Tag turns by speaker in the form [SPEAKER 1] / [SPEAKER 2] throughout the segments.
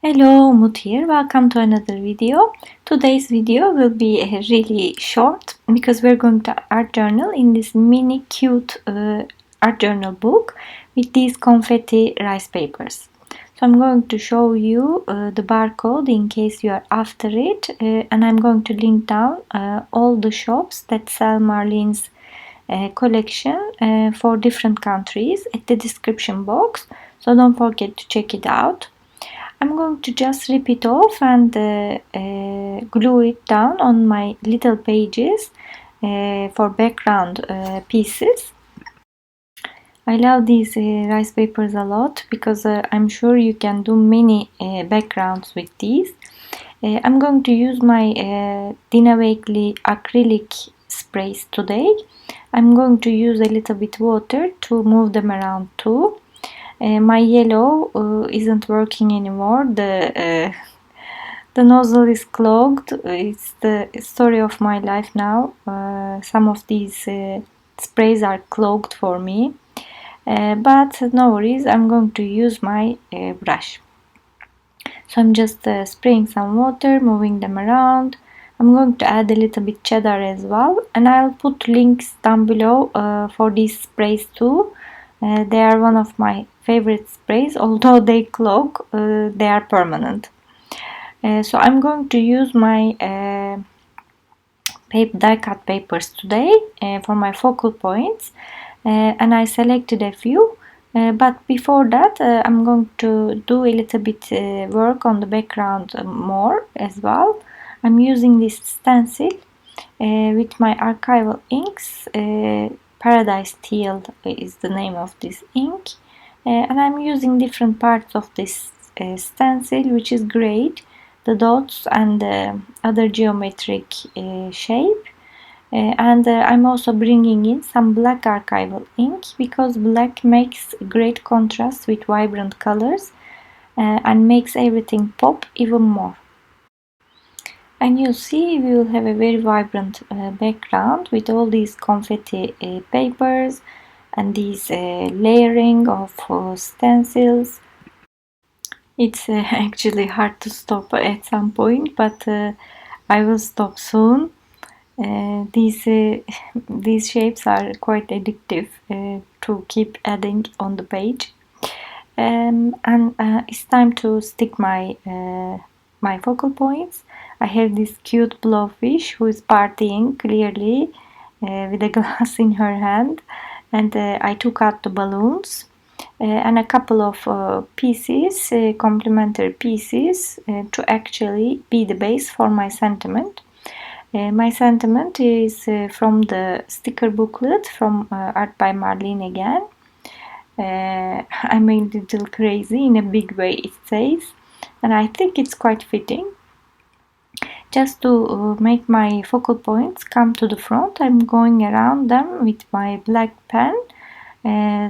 [SPEAKER 1] Hello, Mut here. Welcome to another video. Today's video will be really short because we're going to art journal in this mini cute art journal book with these confetti rice papers. So I'm going to show you the barcode in case you are after it, and I'm going to link down all the shops that sell Marlene's collection for different countries at the description box, so don't forget to check it out. I'm going to just rip it off and glue it down on my little pages for background pieces. I love these rice papers a lot because I'm sure you can do many backgrounds with these. I'm going to use my Dina Wakley acrylic sprays today. I'm going to use a little bit water to move them around too. My yellow isn't working anymore. The nozzle is clogged. It's the story of my life now. Some of these sprays are clogged for me. But no worries, I'm going to use my brush. So I'm just spraying some water, moving them around. I'm going to add a little bit cheddar as well, and I'll put links down below for these sprays too. They are one of my favorite sprays, although they clog, they are permanent. So I'm going to use my die cut papers today for my focal points, and I selected a few. But before that, I'm going to do a little bit work on the background more as well. I'm using this stencil with my archival inks. Paradise Teal is the name of this ink, and I'm using different parts of this stencil, which is great, the dots and other geometric shape. And I'm also bringing in some black archival ink because black makes great contrast with vibrant colors and makes everything pop even more. And you see, we will have a very vibrant background with all these confetti papers and these layering of stencils. It's actually hard to stop at some point, but I will stop soon. These shapes are quite addictive to keep adding on the page. And it's time to stick my my focal points. I have this cute blowfish who is partying clearly with a glass in her hand, and I took out the balloons and a couple of pieces, complementary pieces, to actually be the base for my sentiment. My sentiment is from the sticker booklet from Art by Marlene again. I'm a little crazy in a big way, it says, and I think it's quite fitting. Just to make my focal points come to the front, I'm going around them with my black pen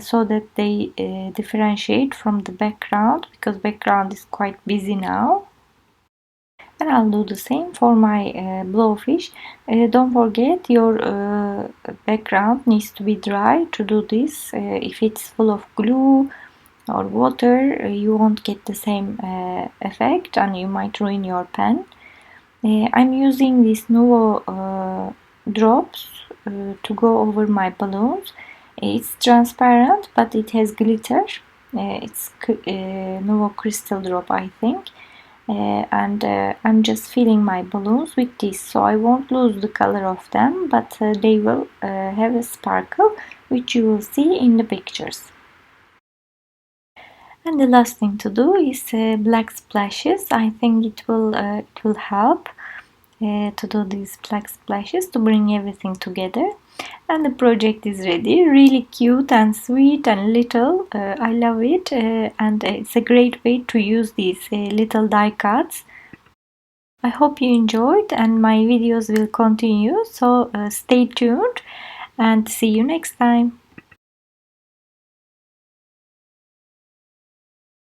[SPEAKER 1] so that they differentiate from the background, because background is quite busy now. And I'll do the same for my blowfish. Don't forget, your background needs to be dry to do this. If it's full of glue or water, you won't get the same effect and you might ruin your pen. I'm using these Nuvo drops to go over my balloons. It's transparent, but it has glitter. It's Nuvo crystal drop, I think. And I'm just filling my balloons with this, so I won't lose the color of them, but they will have a sparkle, which you will see in the pictures. And the last thing to do is black splashes. I think it will help to do these black splashes to bring everything together. And the project is ready, really cute and sweet and little. I love it, and it's a great way to use these little die cuts. I hope you enjoyed, and my videos will continue, so stay tuned and see you next time.